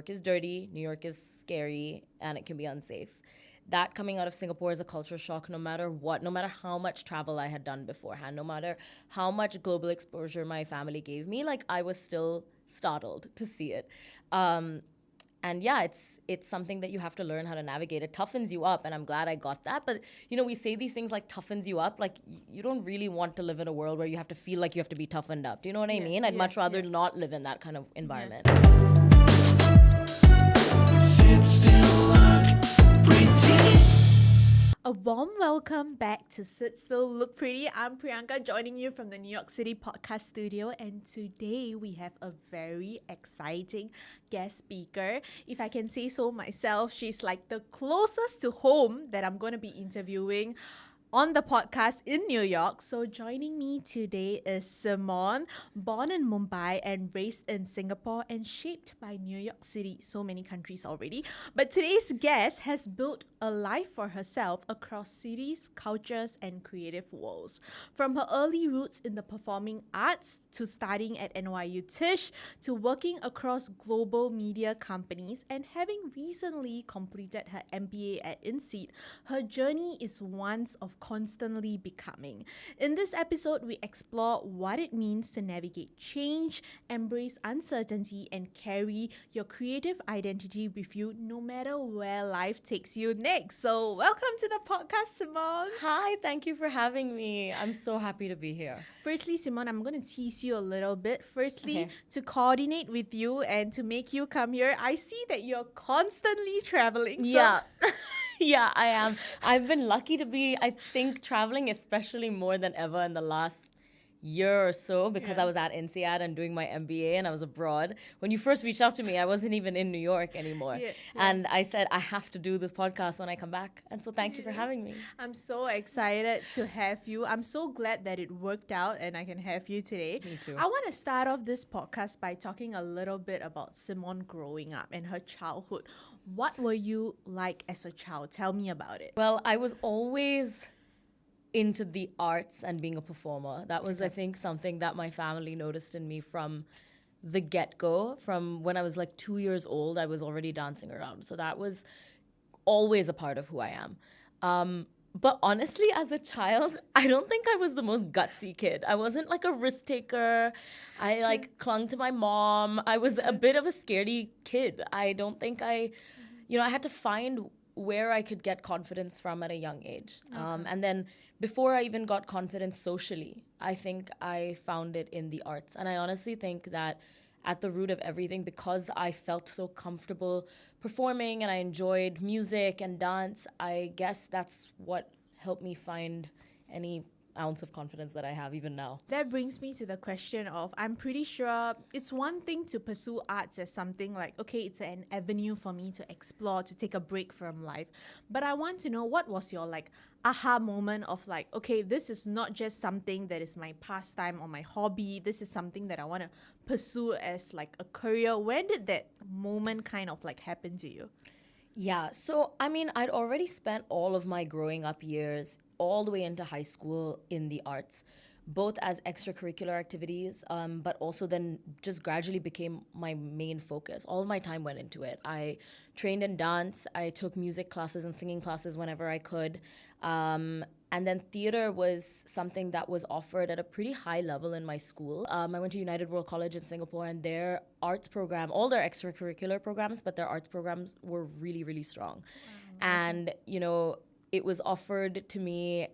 York is dirty, New York is scary, and it can be unsafe. That coming out of Singapore is a culture shock no matter what, no matter how much travel I had done beforehand, no matter how much global exposure my family gave me, like I was still startled to see it. And yeah, it's something that you have to learn how to navigate. It toughens you up, and I'm glad I got that. But, we say these things like toughens you up. Like, you don't really want to live in a world where you have to feel like you have to be toughened up. Do you know what I mean? I'd much rather not live in that kind of environment. Sit still, look pretty. A warm welcome back to Sit Still Look Pretty. I'm Priyanka, joining you from the New York City podcast studio, and today we have a very exciting guest speaker. If I can say so myself, she's like the closest to home that I'm going to be interviewing on the podcast in New York. So joining me today is Simone, born in Mumbai and raised in Singapore and shaped by New York City, so many countries already. But today's guest has built a life for herself across cities, cultures, and creative worlds. From her early roots in the performing arts to studying at NYU Tisch to working across global media companies and having recently completed her MBA at INSEAD, her journey is one of constantly becoming. In this episode, we explore what it means to navigate change, embrace uncertainty, and carry your creative identity with you no matter where life takes you next. So welcome to the podcast, Simone. Hi, thank you for having me. I'm so happy to be here. Firstly, Simone, I'm going to tease you a little bit. Firstly, Okay. to coordinate with you and to make you come here, I see that you're constantly traveling. Yeah. Yeah, I am. I've been lucky to be, I think, traveling especially more than ever in the last year or so because I was at INSEAD and doing my MBA and I was abroad. When you first reached out to me, I wasn't even in New York anymore. And I said, I have to do this podcast when I come back. And so thank you for having me. I'm so excited to have you. I'm so glad that it worked out and I can have you today. Me too. I want to start off this podcast by talking a little bit about Simone growing up and her childhood. What were you like as a child? Tell me about it. Well, I was always into the arts and being a performer. That was, I think, something that my family noticed in me from the get-go. From when I was like 2 years old, I was already dancing around. So that was always a part of who I am. But honestly, as a child, I don't think I was the most gutsy kid. I wasn't like a risk taker. I clung to my mom. I was a bit of a scaredy kid. I don't think I had to find where I could get confidence from at a young age. And then before I even got confidence socially, I think I found it in the arts. And I honestly think that at the root of everything, because I felt so comfortable performing and I enjoyed music and dance, I guess that's what helped me find any ounce of confidence that I have even now. That brings me to the question of, I'm pretty sure it's one thing to pursue arts as something like, okay, it's an avenue for me to explore, to take a break from life. But I want to know, what was your aha moment of okay, this is not just something that is my pastime or my hobby. This is something that I want to pursue as a career. When did that moment kind of happen to you? Yeah, so I mean, I'd already spent all of my growing up years all the way into high school in the arts, both as extracurricular activities, but also then just gradually became my main focus. All of my time went into it. I trained in dance. I took music classes and singing classes whenever I could. And then theater was something that was offered at a pretty high level in my school. I went to United World College in Singapore, and their arts program, all their extracurricular programs, but their arts programs were really, really strong. And, it was offered to me,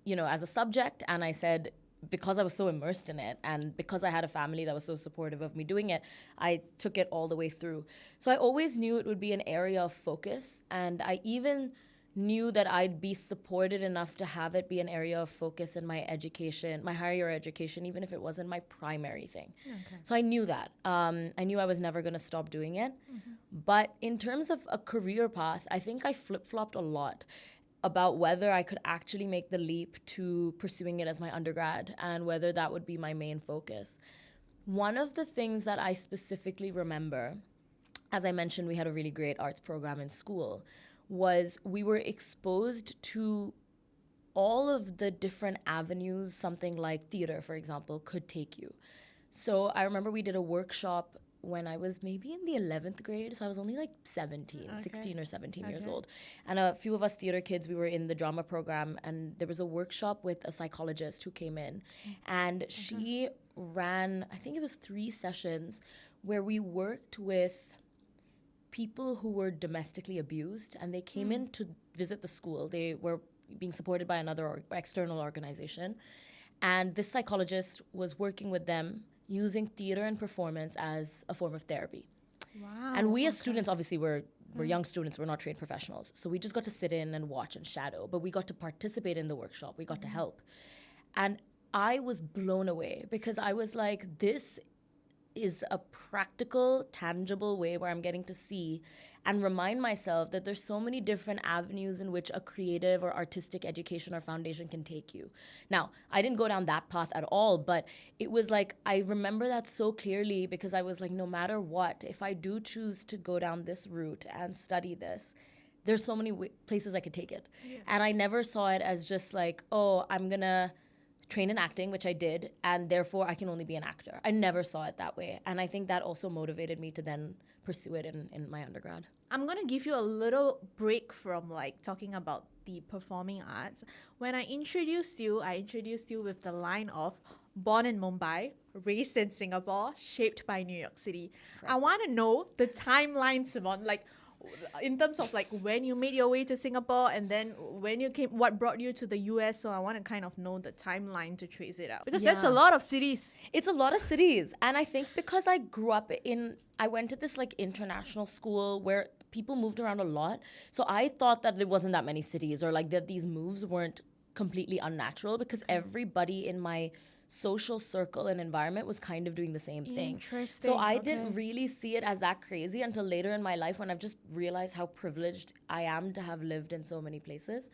as a subject, and I said, because I was so immersed in it and because I had a family that was so supportive of me doing it, I took it all the way through. So I always knew it would be an area of focus, and I even knew that I'd be supported enough to have it be an area of focus in my education, my higher education, even if it wasn't my primary thing. Okay. So I knew that. I knew I was never going to stop doing it. Mm-hmm. But in terms of a career path, I think I flip-flopped a lot about whether I could actually make the leap to pursuing it as my undergrad and whether that would be my main focus. One of the things that I specifically remember, as I mentioned, we had a really great arts program in school, was we were exposed to all of the different avenues something like theater, for example, could take you. So I remember we did a workshop when I was maybe in the 11th grade. So I was only like 16 or 17 years Okay. old. And a few of us theater kids, we were in the drama program, and there was a workshop with a psychologist who came in. And she ran, I think it was 3 sessions where we worked with people who were domestically abused, and they came in to visit the school. They were being supported by another external organization. And this psychologist was working with them using theater and performance as a form of therapy. Wow. And we as students, obviously, we're young students, we're not trained professionals. So we just got to sit in and watch and shadow, but we got to participate in the workshop. We got to help. And I was blown away because I was like, this is a practical, tangible way where I'm getting to see and remind myself that there's so many different avenues in which a creative or artistic education or foundation can take you. Now, I didn't go down that path at all, but it was like, I remember that so clearly because I was like, no matter what, if I do choose to go down this route and study this, there's so many places I could take it. And I never saw it as just like, oh, I'm gonna train in acting, which I did, and therefore I can only be an actor. I never saw it that way. And I think that also motivated me to then pursue it in my undergrad. I'm going to give you a little break from like talking about the performing arts. When I introduced you with the line of born in Mumbai, raised in Singapore, shaped by New York City. I want to know the timeline, Simone, like in terms of like when you made your way to Singapore and then when you came, what brought you to the US. So I want to kind of know the timeline to trace it out because that's a Yeah. lot of cities. It's a lot of cities. And I think because I grew up I went to this like international school where people moved around a lot. So I thought that there wasn't that many cities or like that these moves weren't completely unnatural because everybody in my social circle and environment was kind of doing the same thing. Interesting, So I okay. didn't really see it as that crazy until later in my life when I've just realized how privileged I am to have lived in so many places.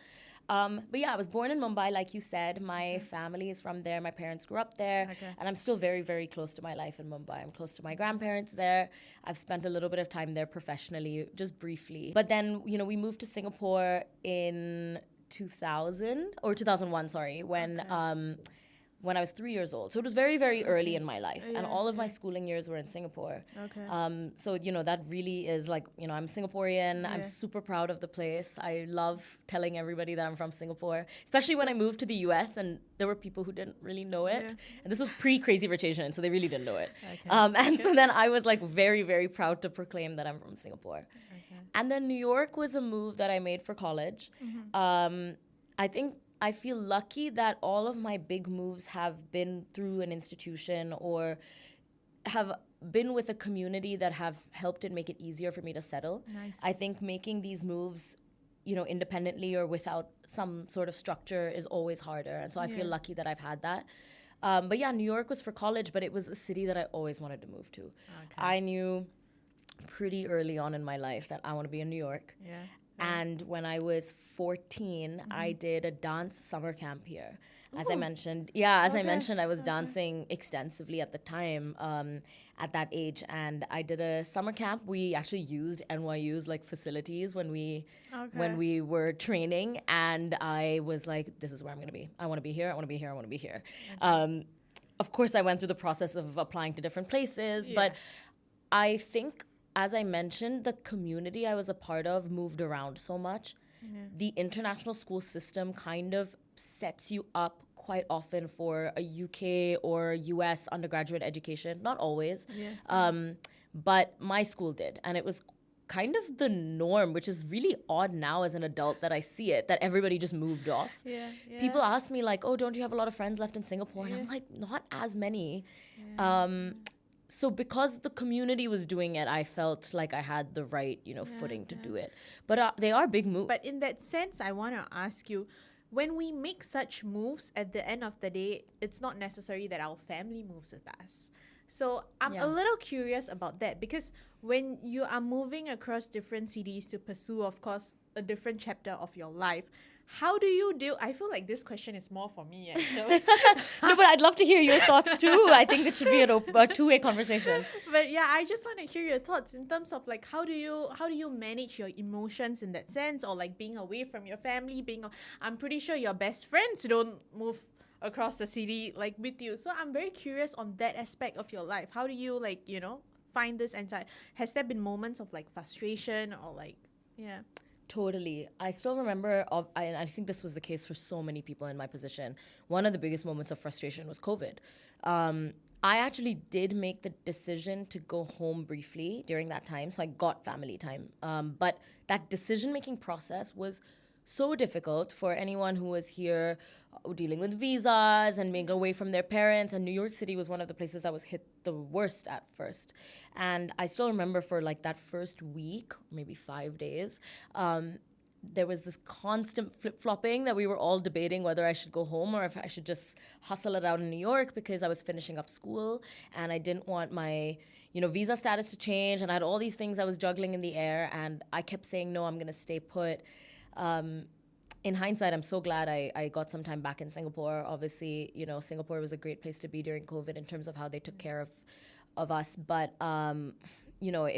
But yeah, I was born in Mumbai, like you said. My family is from there. My parents grew up there. Okay. And I'm still very, very close to my life in Mumbai. I'm close to my grandparents there. I've spent a little bit of time there professionally, just briefly. But then, we moved to Singapore in 2000, or 2001, sorry, when I was 3 years old. So it was very, very early in my life. And all of my schooling years were in Singapore. Okay. So, that really is like, I'm Singaporean. I'm super proud of the place. I love telling everybody that I'm from Singapore, especially when I moved to the US and there were people who didn't really know it. And this was pre-Crazy Rich Asian, so they really didn't know it. So then I was like very, very proud to proclaim that I'm from Singapore. And then New York was a move that I made for college. I feel lucky that all of my big moves have been through an institution or have been with a community that have helped it make it easier for me to settle. Nice. I think making these moves, independently or without some sort of structure is always harder. And so I feel lucky that I've had that. But yeah, New York was for college, but it was a city that I always wanted to move to. I knew pretty early on in my life that I want to be in New York. Yeah. And when I was 14, I did a dance summer camp here. As I mentioned, I was dancing extensively at the time, at that age. And I did a summer camp. We actually used NYU's like facilities when we were training. And I was like, this is where I'm going to be. I want to be here. I want to be here. I want to be here. Of course, I went through the process of applying to different places. But I think, as I mentioned, the community I was a part of moved around so much. The international school system kind of sets you up quite often for a UK or US undergraduate education. Not always. But my school did. And it was kind of the norm, which is really odd now as an adult that I see it, that everybody just moved off. People ask me like, oh, don't you have a lot of friends left in Singapore? And I'm like, not as many. So because the community was doing it, I felt like I had the right, footing to do it. But they are big moves. But in that sense, I want to ask you, when we make such moves, at the end of the day, it's not necessary that our family moves with us. So I'm a little curious about that because when you are moving across different cities to pursue, of course, a different chapter of your life, how do you deal? I feel like this question is more for me. Actually. No, but I'd love to hear your thoughts too. I think it should be a two-way conversation. But yeah, I just want to hear your thoughts in terms of like how do you manage your emotions in that sense, or like being away from your family, I'm pretty sure your best friends don't move across the city like with you. So I'm very curious on that aspect of your life. How do you find this anxiety? Has there been moments of like frustration or like, yeah? Totally. I still remember, I think this was the case for so many people in my position. One of the biggest moments of frustration was COVID. I actually did make the decision to go home briefly during that time, so I got family time. But that decision-making process was so difficult for anyone who was here dealing with visas and being away from their parents. And New York City was one of the places that was hit the worst at first. And I still remember for like that first week, maybe 5 days, there was this constant flip-flopping that we were all debating whether I should go home or if I should just hustle it out in New York, because I was finishing up school and I didn't want my, visa status to change, and I had all these things I was juggling in the air, and I kept saying, no, I'm going to stay put. In hindsight, I'm so glad I got some time back in Singapore. Obviously, Singapore was a great place to be during COVID in terms of how they took care of us. But,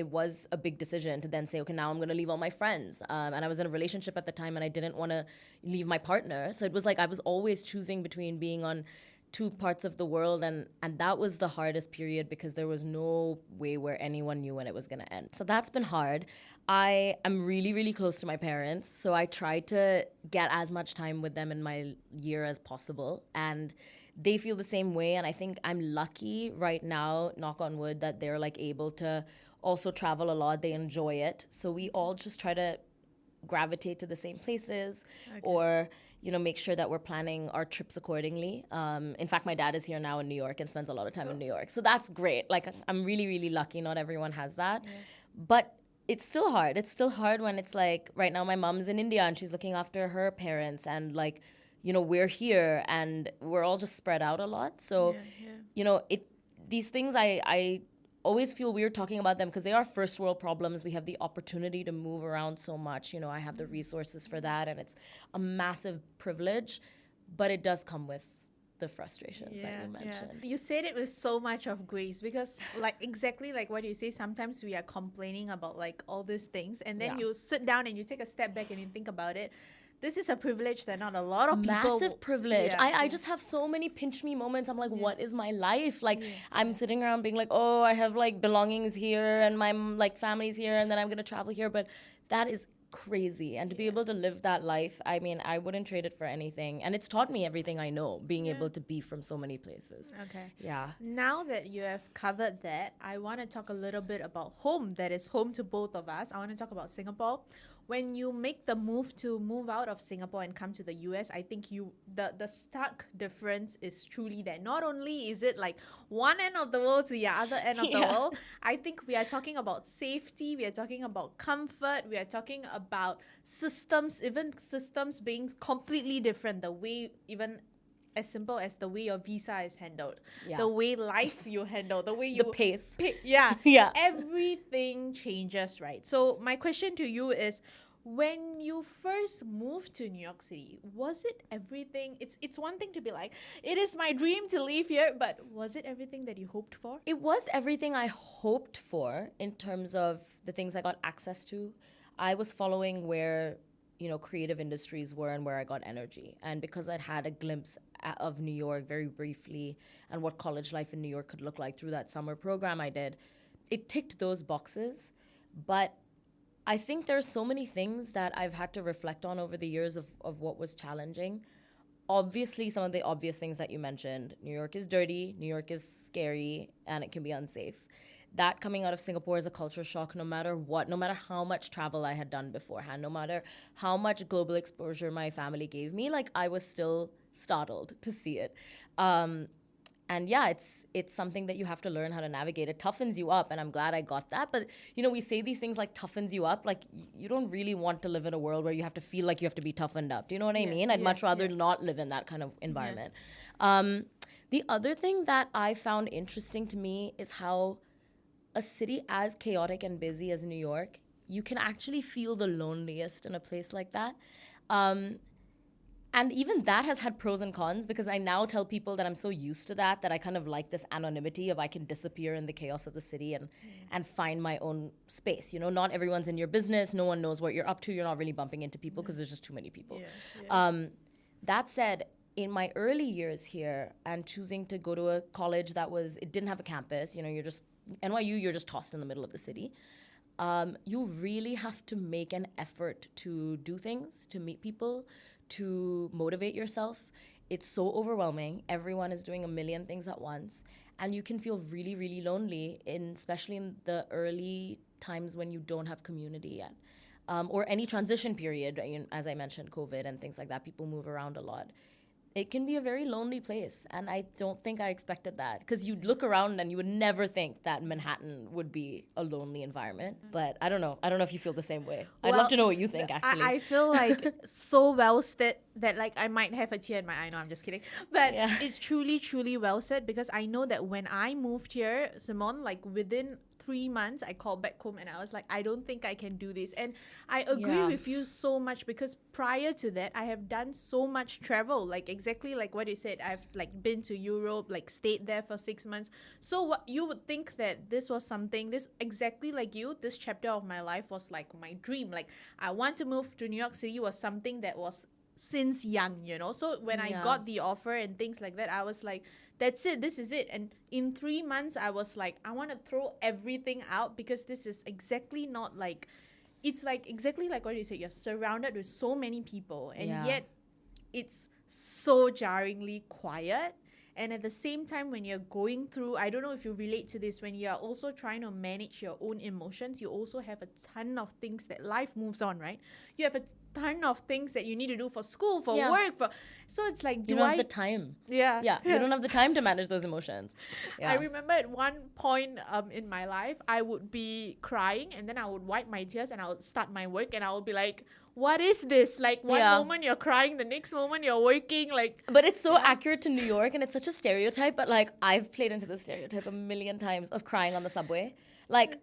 it was a big decision to then say, okay, now I'm going to leave all my friends. And I was in a relationship at the time, and I didn't want to leave my partner. So it was like I was always choosing between being on two parts of the world, and that was the hardest period because there was no way where anyone knew when it was going to end. So that's been hard. I am really, really close to my parents, so I try to get as much time with them in my year as possible, and they feel the same way. And I think I'm lucky right now, knock on wood, that they're like able to also travel a lot. They enjoy it, so we all just try to gravitate to the same places, or make sure that we're planning our trips accordingly. In fact, my dad is here now in New York and spends a lot of time in New York, so that's great. Like, I'm really, really lucky. Not everyone has that, but it's still hard. It's still hard when it's like, right now my mom's in India and she's looking after her parents, and like, we're here and we're all just spread out a lot. So, these things I always feel weird talking about them because they are first world problems. We have the opportunity to move around so much. I have the resources for that, and it's a massive privilege, but it does come with the frustrations that you mentioned. You said it with so much of grace, because like exactly like what you say, sometimes we are complaining about like all these things, and then you sit down and you take a step back and you think about it. This is a privilege that not a lot of people... Massive privilege. I just have so many pinch me moments. I'm like, what is my life? Like, I'm sitting around being like, oh, I have like belongings here and my like family's here, and then I'm going to travel here. But that is crazy. And to be able to live that life, I mean, I wouldn't trade it for anything. And it's taught me everything I know, being able to be from so many places. Okay. Yeah. Now that you have covered that, I want to talk a little bit about home, that is home to both of us. I want to talk about Singapore. When you make the move to move out of Singapore and come to the US, I think the stark difference is truly that. Not only is it like one end of the world to the other end of the world, I think we are talking about safety, we are talking about comfort, we are talking about systems, even systems being completely different. The way, even as simple as the way your visa is handled, the way life you handle, the way you... The pace. Everything changes, right? So my question to you is, when you first moved to New York City, was it everything? It's one thing to be like, it is my dream to live here, but was it everything that you hoped for? It was everything I hoped for in terms of the things I got access to. I was following where creative industries were and where I got energy. And because I'd had a glimpse of New York very briefly and what college life in New York could look like through that summer program I did, it ticked those boxes. But I think there's so many things that I've had to reflect on over the years of what was challenging. Obviously, some of the obvious things that you mentioned. New York is dirty, New York is scary, and it can be unsafe. That coming out of Singapore is a culture shock no matter what, no matter how much travel I had done beforehand, no matter how much global exposure my family gave me, like I was still startled to see it. And yeah, it's something that you have to learn how to navigate. It toughens you up, and I'm glad I got that. But, we say these things like toughens you up. Like, you don't really want to live in a world where you have to feel like you have to be toughened up. Do you know what I mean? I'd much rather not live in that kind of environment. The other thing that I found interesting to me is how a city as chaotic and busy as New York, you can actually feel the loneliest in a place like that. And even that has had pros and cons, because I now tell people that I'm so used to that I kind of like this anonymity of I can disappear in the chaos of the city and find my own space. Not everyone's in your business. No one knows what you're up to. You're not really bumping into people because there's just too many people. That said, in my early years here and choosing to go to a college it didn't have a campus, you're just NYU, you're just tossed in the middle of the city. You really have to make an effort to do things, to meet people, to motivate yourself. It's so overwhelming. Everyone is doing a million things at once. And you can feel really, really lonely, especially in the early times when you don't have community yet. Or any transition period, as I mentioned, COVID and things like that. People move around a lot. It can be a very lonely place, and I don't think I expected that, because you'd look around and you would never think that Manhattan would be a lonely environment. But I don't know if you feel the same way. I'd love to know what you think, actually. I feel like so well said that like I might have a tear in my eye. No, I'm just kidding. But it's truly, truly well said, because I know that when I moved here, Simone, like within 3 months, I called back home and I was like, I don't think I can do this. And I agree with you so much, because prior to that, I have done so much travel, like exactly like what you said. I've like been to Europe, like stayed there for 6 months. So what you would think that this was something, this exactly like you, this chapter of my life was like my dream. Like I want to move to New York City was something that was since young, you know. So when I got the offer and things like that, I was like, that's it, this is it. And in 3 months, I was like, I want to throw everything out, because this is exactly not like, it's like exactly like what you said, you're surrounded with so many people, and yet it's so jarringly quiet. And at the same time, when you're going through, I don't know if you relate to this, when you're also trying to manage your own emotions, you also have a ton of things that life moves on, right? You have a ton of things that you need to do for school, for work, so it's like, you don't have the time. You don't have the time to manage those emotions. I remember at one point in my life, I would be crying, and then I would wipe my tears and I would start my work, and I would be like, what is this? Like one moment you're crying, the next moment you're working, like. But it's so accurate to New York, and it's such a stereotype, but like I've played into the stereotype a million times of crying on the subway. Like,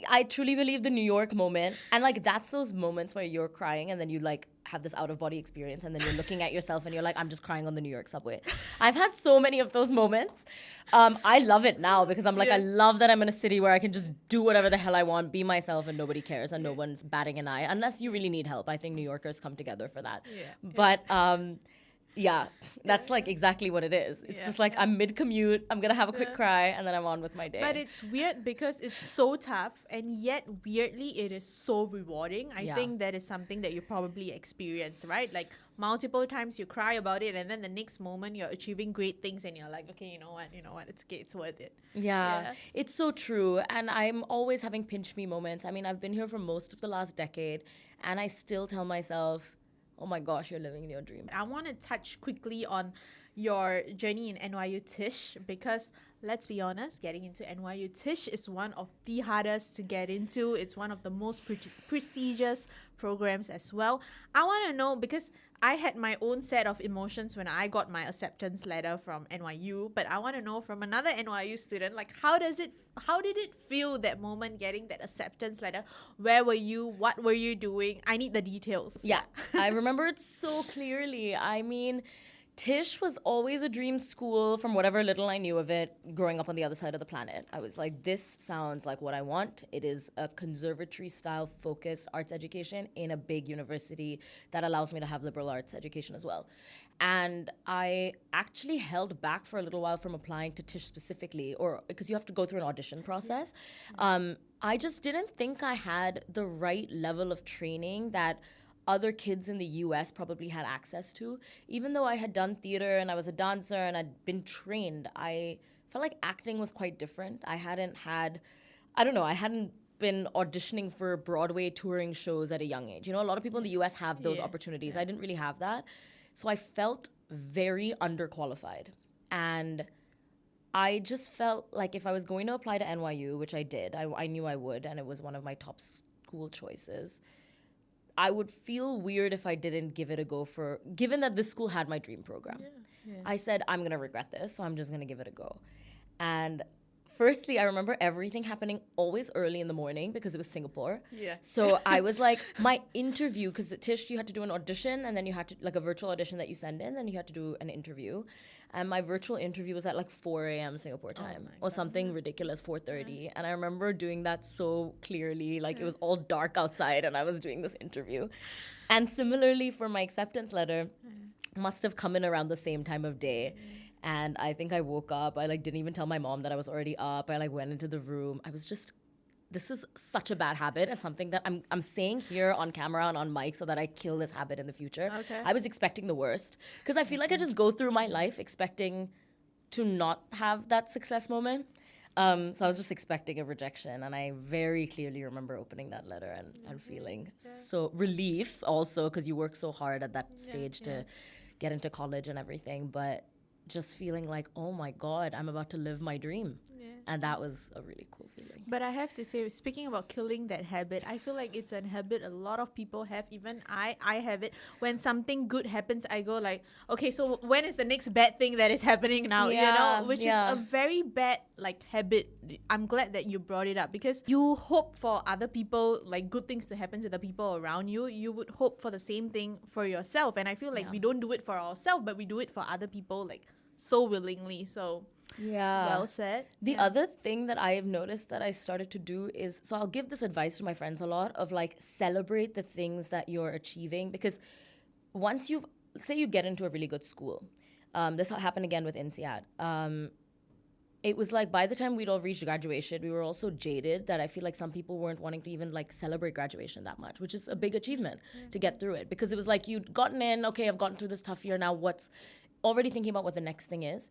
I truly believe the New York moment, and like that's those moments where you're crying and then you like have this out of body experience, and then you're looking at yourself and you're like, I'm just crying on the New York subway. I've had so many of those moments. I love it now, because I'm like, I love that I'm in a city where I can just do whatever the hell I want, be myself, and nobody cares, and no one's batting an eye, unless you really need help. I think New Yorkers come together for that. But that's like exactly what it is. It's just like I'm mid-commute, I'm gonna have a quick cry, and then I'm on with my day. But it's weird, because it's so tough, and yet weirdly it is so rewarding. I think that is something that you probably experienced, right? Like multiple times you cry about it, and then the next moment you're achieving great things, and you're like, okay, you know what, it's okay, it's worth it. It's so true. And I'm always having pinch me moments. I mean, I've been here for most of the last decade, and I still tell myself, oh my gosh, you're living your dream. I want to touch quickly on your journey in NYU Tisch, because let's be honest, getting into NYU Tisch is one of the hardest to get into. It's one of the most prestigious programs as well. I want to know, because I had my own set of emotions when I got my acceptance letter from NYU, but I want to know from another NYU student, like how did it feel, that moment getting that acceptance letter? Where were you? What were you doing? I need the details. I remember it so clearly. I mean, Tisch was always a dream school from whatever little I knew of it growing up on the other side of the planet. I was like, this sounds like what I want. It is a conservatory-style focused arts education in a big university that allows me to have liberal arts education as well. And I actually held back for a little while from applying to Tisch specifically, or because you have to go through an audition process. I just didn't think I had the right level of training that other kids in the US probably had access to. Even though I had done theater and I was a dancer and I'd been trained, I felt like acting was quite different. I hadn't been auditioning for Broadway touring shows at a young age. You know, a lot of people in the US have those opportunities. I didn't really have that. So I felt very underqualified. And I just felt like if I was going to apply to NYU, which I did, I knew I would, and it was one of my top school choices, I would feel weird if I didn't give it a go, given that this school had my dream program. I said, I'm going to regret this, so I'm just going to give it a go. And firstly, I remember everything happening always early in the morning because it was Singapore. So I was like, my interview, because at Tisch you had to do an audition, and then you had to, like a virtual audition that you send in, and you had to do an interview. And my virtual interview was at like 4 a.m. Singapore time or something ridiculous, 4:30. And I remember doing that so clearly, like it was all dark outside and I was doing this interview. And similarly for my acceptance letter, must have come in around the same time of day. And I think I woke up. I like didn't even tell my mom that I was already up. I like went into the room. I was just, this is such a bad habit and something that I'm saying here on camera and on mic so that I kill this habit in the future. Okay. I was expecting the worst because I feel like I just go through my life expecting to not have that success moment. So I was just expecting a rejection, and I very clearly remember opening that letter and feeling so relief also because you work so hard at that stage to get into college and everything, but just feeling like, oh my God, I'm about to live my dream. And that was a really cool feeling. But I have to say, speaking about killing that habit, I feel like it's a habit a lot of people have. Even I have it. When something good happens, I go like, okay, so when is the next bad thing that is happening now? You know, which is a very bad like habit. I'm glad that you brought it up because you hope for other people, like good things to happen to the people around you. You would hope for the same thing for yourself. And I feel like we don't do it for ourselves, but we do it for other people like so willingly. So well said. The other thing that I have noticed that I started to do is, so I'll give this advice to my friends a lot of like celebrate the things that you're achieving, because once you've, say you get into a really good school, this happened again with INSEAD. It was like by the time we'd all reached graduation, we were all so jaded that I feel like some people weren't wanting to even like celebrate graduation that much, which is a big achievement to get through it, because it was like you'd gotten in, okay, I've gotten through this tough year, now what's already thinking about what the next thing is.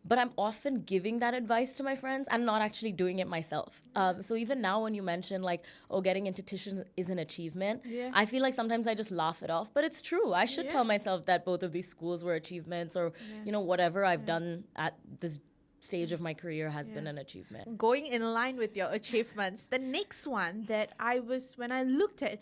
But I'm often giving that advice to my friends and not actually doing it myself. So even now when you mention like, oh, getting into Tisch is an achievement, I feel like sometimes I just laugh it off. But it's true. I should tell myself that both of these schools were achievements, or, you know, whatever I've done at this stage of my career has been an achievement. Going in line with your achievements, the next one that when I looked at,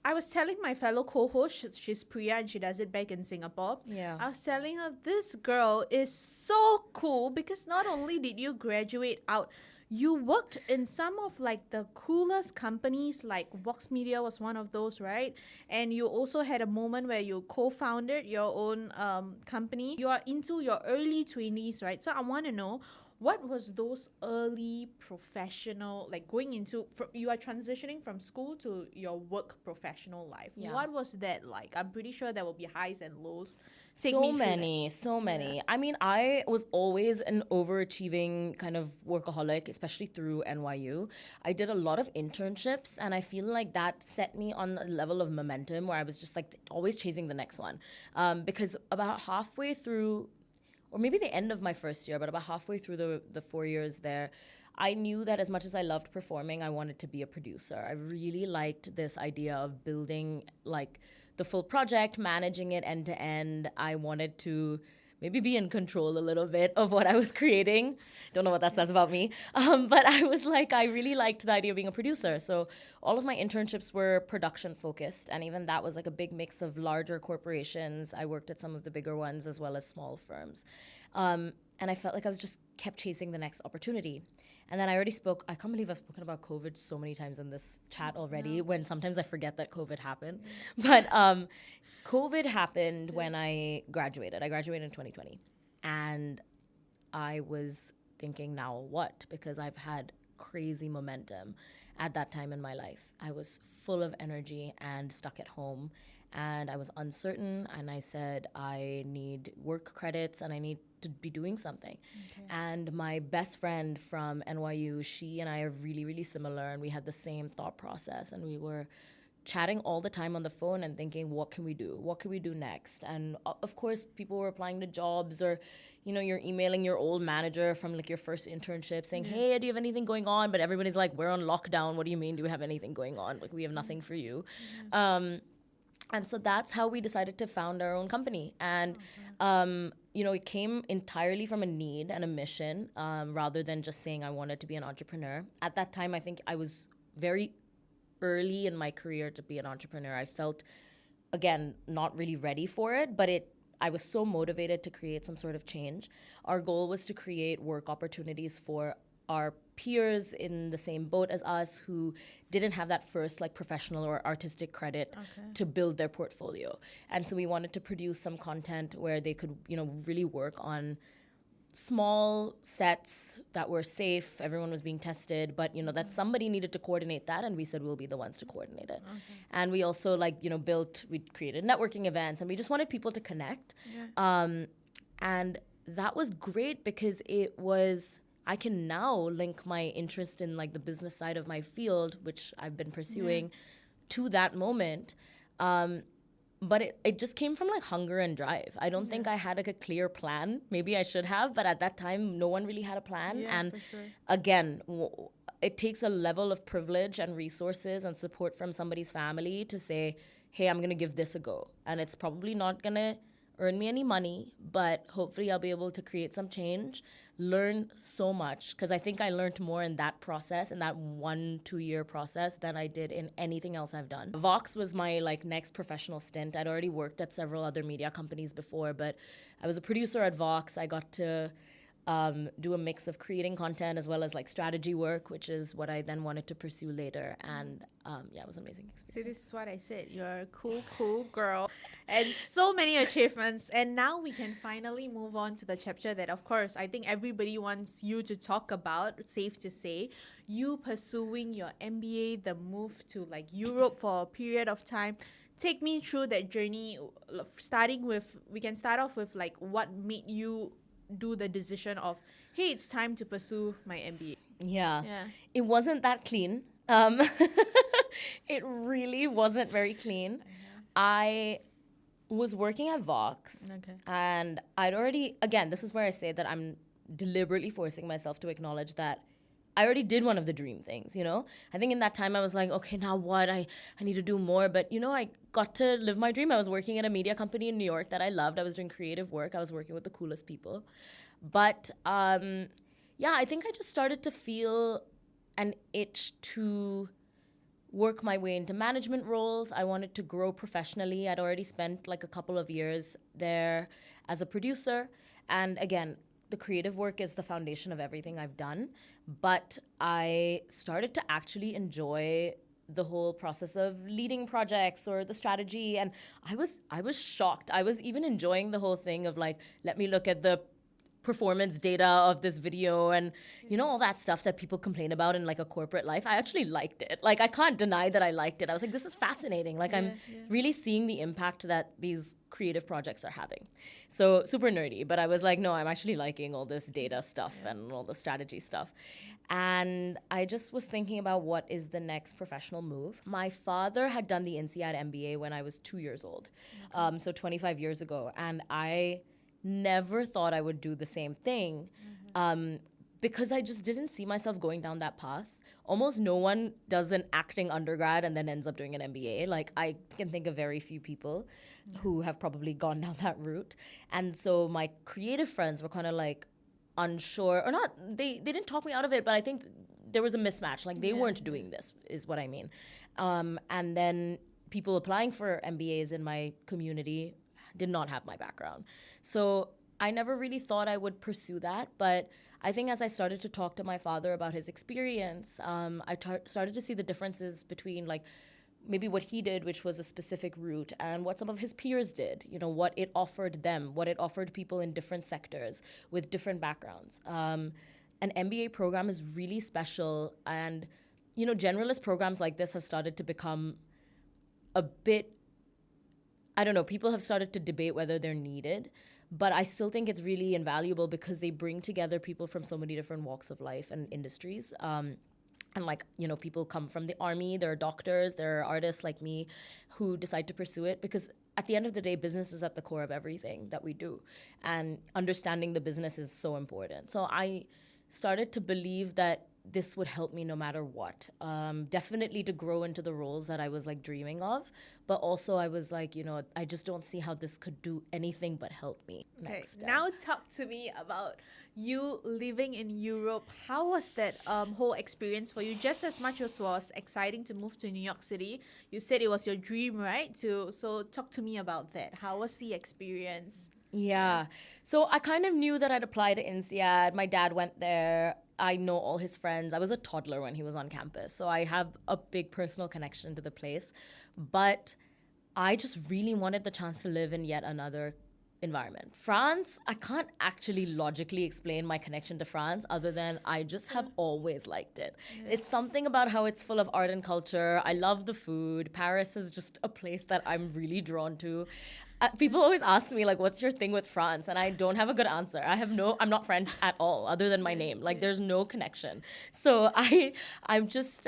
I was telling my fellow co-host, she's Priya and she does it back in Singapore. I was telling her, this girl is so cool because not only did you graduate out, you worked in some of like the coolest companies, like Vox Media was one of those, right? And you also had a moment where you co-founded your own company. You are into your early 20s, right? So I want to know, what was those early professional, like going into, you are transitioning from school to your work professional life. What was that like? I'm pretty sure there will be highs and lows. So many. I mean, I was always an overachieving kind of workaholic, especially through NYU. I did a lot of internships, and I feel like that set me on a level of momentum where I was just like always chasing the next one. Because about halfway through, or maybe the end of my first year, but about halfway through the 4 years there, I knew that as much as I loved performing, I wanted to be a producer. I really liked this idea of building like the full project, managing it end to end. I wanted to maybe be in control a little bit of what I was creating. Don't know what that says about me. But I was like, I really liked the idea of being a producer. So all of my internships were production focused. And even that was like a big mix of larger corporations. I worked at some of the bigger ones as well as small firms. And I felt like I was just kept chasing the next opportunity. And then I can't believe I've spoken about COVID so many times in this chat already, when sometimes I forget that COVID happened. But COVID happened when I graduated. I graduated in 2020. And I was thinking, now what? Because I've had crazy momentum at that time in my life. I was full of energy and stuck at home. And I was uncertain. And I said, I need work credits and I need to be doing something. And my best friend from NYU, she and I are really, really similar. And we had the same thought process. And we were chatting all the time on the phone and thinking, what can we do? What can we do next? And of course, people were applying to jobs, or, you know, you're emailing your old manager from like your first internship saying, hey, do you have anything going on? But everybody's like, we're on lockdown. What do you mean? Do we have anything going on? Like, we have nothing for you. And so that's how we decided to found our own company. And, you know, it came entirely from a need and a mission, rather than just saying I wanted to be an entrepreneur. At that time, I think I was very early in my career to be an entrepreneur. I felt, again, not really ready for it, but I was so motivated to create some sort of change. Our goal was to create work opportunities for our peers in the same boat as us who didn't have that first like professional or artistic credit to build their portfolio. And so we wanted to produce some content where they could, you know, really work on small sets that were safe. Everyone was being tested, but, you know, that somebody needed to coordinate that, and we said we'll be the ones to coordinate it. And we also like, you know, we created networking events, and we just wanted people to connect. And that was great because I can now link my interest in like the business side of my field, which I've been pursuing, to that moment. But it just came from like hunger and drive. I don't think I had like a clear plan. Maybe I should have, but at that time, no one really had a plan. Yeah, and for sure. again, it takes a level of privilege and resources and support from somebody's family to say, hey, I'm going to give this a go. And it's probably not going to earn me any money, but hopefully I'll be able to create some change, learn so much, because I think I learned more in that process, in that 1-2 year process, than I did in anything else I've done. Vox was my like next professional stint. I'd already worked at several other media companies before, but I was a producer at Vox. I got to do a mix of creating content as well as like strategy work, which is what I then wanted to pursue later. And it was an amazing experience. See, this is what I said. You're a cool girl and so many achievements. And now we can finally move on to the chapter that, of course, I think everybody wants you to talk about, safe to say. You pursuing your MBA, the move to like Europe for a period of time. Take me through that journey, we can start off with like what made you do the decision of, hey, it's time to pursue my MBA. Yeah. It wasn't that clean. It really wasn't very clean. I was working at Vox, and I'd already, again, this is where I say that I'm deliberately forcing myself to acknowledge that I already did one of the dream things, you know? I think in that time I was like, okay, now what? I need to do more. But, you know, I got to live my dream. I was working at a media company in New York that I loved. I was doing creative work. I was working with the coolest people. But, I think I just started to feel an itch to work my way into management roles. I wanted to grow professionally. I'd already spent like a couple of years there as a producer. And again, the creative work is the foundation of everything I've done. But I started to actually enjoy the whole process of leading projects or the strategy. And I was shocked. I was even enjoying the whole thing of like, let me look at the performance data of this video and, you know, all that stuff that people complain about in like a corporate life. I actually liked it. Like, I can't deny that I liked it. I was like, this is fascinating. Like, I'm really seeing the impact that these creative projects are having. So super nerdy, but I was like, no, I'm actually liking all this data stuff and all the strategy stuff. And I just was thinking about what is the next professional move. My father had done the INSEAD MBA when I was 2 years old, so 25 years ago. And I never thought I would do the same thing because I just didn't see myself going down that path. Almost no one does an acting undergrad and then ends up doing an MBA. Like, I can think of very few people who have probably gone down that route. And so my creative friends were kind of like unsure, or not, they didn't talk me out of it, but I think there was a mismatch. Like, they weren't doing this, is what I mean. And then people applying for MBAs in my community did not have my background. So I never really thought I would pursue that. But I think as I started to talk to my father about his experience, I started to see the differences between like maybe what he did, which was a specific route, and what some of his peers did, you know, what it offered them, what it offered people in different sectors with different backgrounds. An MBA program is really special. And, you know, generalist programs like this have started to become a bit, I don't know, people have started to debate whether they're needed, but I still think it's really invaluable because they bring together people from so many different walks of life and industries. And like, you know, people come from the army, there are doctors, there are artists like me who decide to pursue it because at the end of the day, business is at the core of everything that we do. And understanding the business is so important. So I started to believe that this would help me no matter what. Definitely to grow into the roles that I was like dreaming of, but also I was like, you know, I just don't see how this could do anything but help me. Okay, now talk to me about you living in Europe. How was that whole experience for you? Just as much as it was exciting to move to New York City, you said it was your dream, right? So talk to me about that. How was the experience? Yeah. So I kind of knew that I'd apply to INSEAD. My dad went there. I know all his friends. I was a toddler when he was on campus, so I have a big personal connection to the place. But I just really wanted the chance to live in yet another environment. France, I can't actually logically explain my connection to France other than I just have always liked it. It's something about how it's full of art and culture. I love the food. Paris is just a place that I'm really drawn to. People always ask me, like, what's your thing with France? And I don't have a good answer. I'm not French at all, other than my name. Like, there's no connection. So I'm just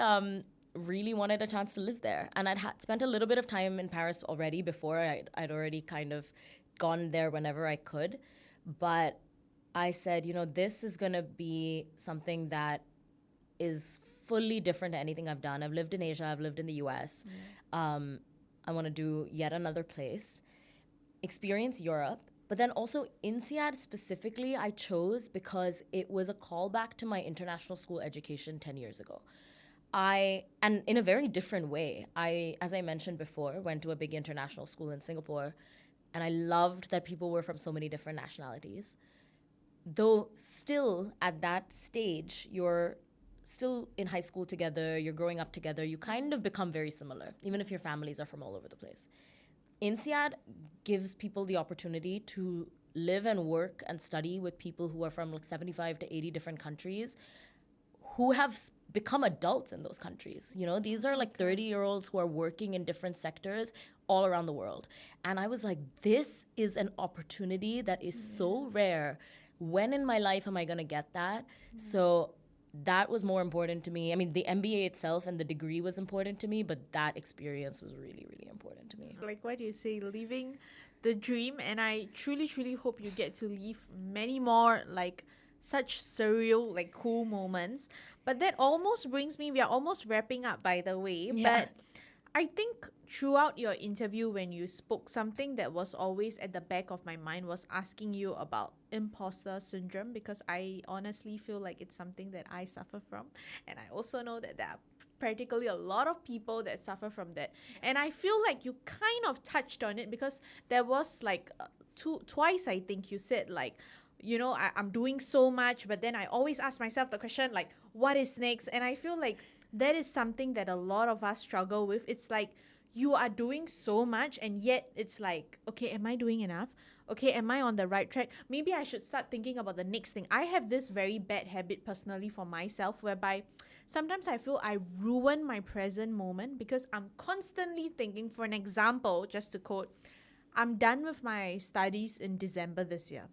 really wanted a chance to live there. And I'd spent a little bit of time in Paris already before. I'd already kind of gone there whenever I could. But I said, this is going to be something that is fully different to anything I've done. I've lived in Asia. I've lived in the US. I want to do yet another place, experience Europe. But then also INSEAD specifically, I chose because it was a callback to my international school education 10 years ago. And in a very different way, as I mentioned before, went to a big international school in Singapore, and I loved that people were from so many different nationalities. Though still at that stage, you're still in high school together, you're growing up together, you kind of become very similar, even if your families are from all over the place. INSEAD gives people the opportunity to live and work and study with people who are from like 75 to 80 different countries who have become adults in those countries. These are like 30-year-olds who are working in different sectors all around the world. And I was like, this is an opportunity that is so rare. When in my life am I going to get that? So that was more important to me. I mean, the MBA itself and the degree was important to me, but that experience was really, really important to me. Like what you say, living the dream. And I truly, truly hope you get to live many more like such surreal, like cool moments. But that almost brings me, we are almost wrapping up, by the way. Yeah. But I think throughout your interview, when you spoke, something that was always at the back of my mind was asking you about imposter syndrome, because I honestly feel like it's something that I suffer from. And I also know that there are practically a lot of people that suffer from that. And I feel like you kind of touched on it, because there was like twice, I think you said like, I'm doing so much, but then I always ask myself the question like, what is next? And I feel like that is something that a lot of us struggle with. It's like you are doing so much, and yet it's like, okay, am I doing enough? Okay, am I on the right track? Maybe I should start thinking about the next thing. I have this very bad habit personally for myself, whereby sometimes I feel I ruin my present moment because I'm constantly thinking. For an example, just to quote, I'm done with my studies in December this year.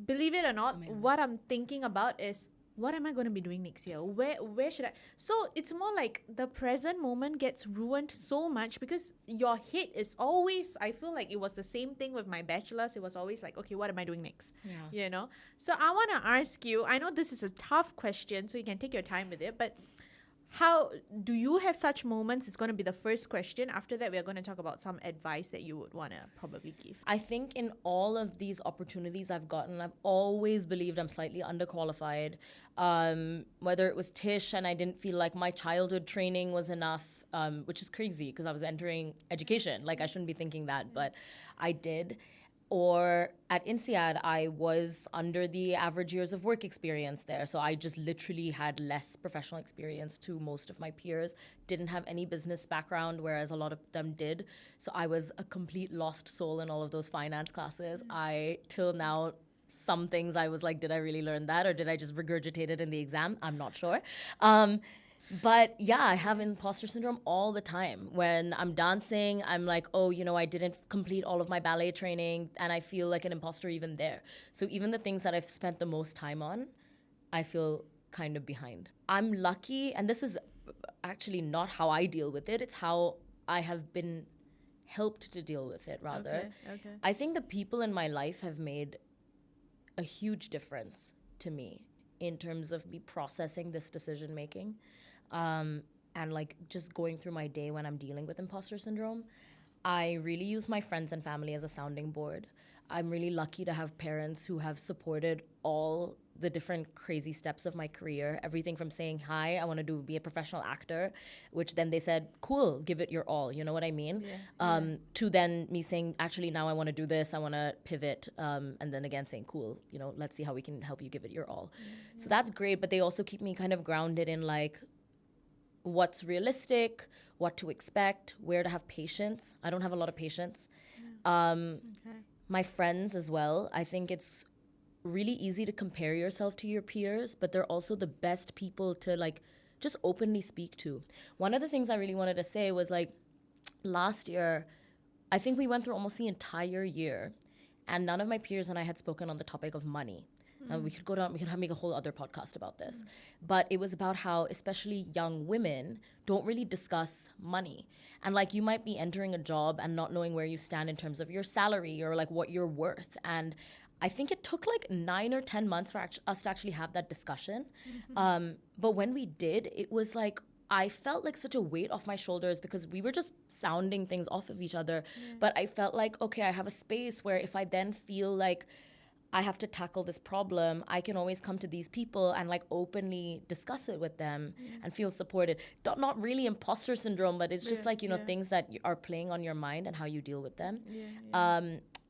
Believe it or not, what I'm thinking about is, what am I going to be doing next year? Where should I? So it's more like the present moment gets ruined so much because your head is always, I feel like it was the same thing with my bachelor's. It was always like, okay, what am I doing next? Yeah. So I want to ask you, I know this is a tough question, so you can take your time with it, but how do you have such moments? It's going to be the first question. After that, we're going to talk about some advice that you would want to probably give. I think in all of these opportunities I've gotten, I've always believed I'm slightly underqualified. Whether it was Tisch and I didn't feel like my childhood training was enough, which is crazy because I was entering education. Like I shouldn't be thinking that, but I did. Or at INSEAD, I was under the average years of work experience there. So I just literally had less professional experience to most of my peers, didn't have any business background, whereas a lot of them did. So I was a complete lost soul in all of those finance classes. Till now, some things I was like, did I really learn that? Or did I just regurgitate it in the exam? I'm not sure. But yeah, I have imposter syndrome all the time. When I'm dancing, I'm like, oh, I didn't complete all of my ballet training, and I feel like an imposter even there. So even the things that I've spent the most time on, I feel kind of behind. I'm lucky, and this is actually not how I deal with it. It's how I have been helped to deal with it, rather. Okay. I think the people in my life have made a huge difference to me in terms of me processing this decision making. And like just going through my day when I'm dealing with imposter syndrome. I really use my friends and family as a sounding board. I'm really lucky to have parents who have supported all the different crazy steps of my career. Everything from saying, hi, I want to be a professional actor, which then they said, cool, give it your all. You know what I mean? Yeah. To then me saying, actually, now I want to do this. I want to pivot. And then again saying, cool, let's see how we can help you give it your all. Mm-hmm. So that's great. But they also keep me kind of grounded in like, what's realistic, what to expect, where to have patience. I don't have a lot of patience. Okay. my friends as well. I think it's really easy to compare yourself to your peers, but they're also the best people to like just openly speak to. One of the things I really wanted to say was like last year, I think we went through almost the entire year and none of my peers and I had spoken on the topic of money. We could go down, we could make a whole other podcast about this. But it was about how, especially young women, don't really discuss money. And like you might be entering a job and not knowing where you stand in terms of your salary or like what you're worth. And I think it took like 9 or 10 months for us to actually have that discussion. But when we did, it was like, I felt like such a weight off my shoulders because we were just sounding things off of each other. But I felt like, okay, I have a space where if I then feel like I have to tackle this problem, I can always come to these people and like openly discuss it with them and feel supported. Not really imposter syndrome, but it's just like, you know, things that are playing on your mind and how you deal with them.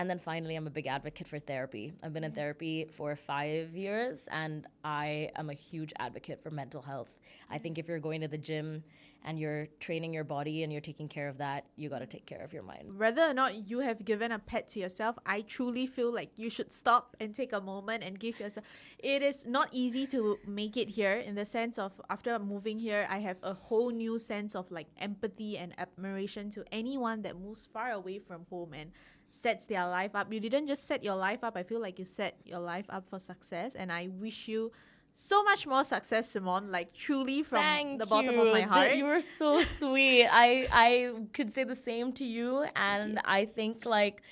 And then finally, I'm a big advocate for therapy. I've been in therapy for 5 years and I am a huge advocate for mental health. I think if you're going to the gym and you're training your body and you're taking care of that, you got to take care of your mind. Whether or not you have given a pet to yourself, I truly feel like you should stop and take a moment and give yourself. It is not easy to make it here in the sense of after moving here, I have a whole new sense of like empathy and admiration to anyone that moves far away from home and sets their life up. You didn't just set your life up. I feel like you set your life up for success, and I wish you so much more success, Simone, like truly from the bottom of my heart. You were so sweet. I could say the same to you, and I think like,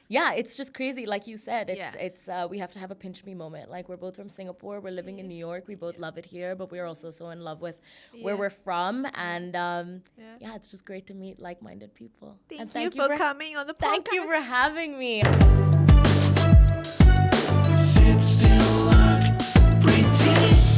yeah, it's just crazy. Like you said, it's we have to have a pinch me moment. Like we're both from Singapore, we're living in New York, we both love it here, but we're also so in love with where we're from, and yeah, it's just great to meet like-minded people. Thank you for coming on the podcast. Thank you for having me. Sit still, look pretty.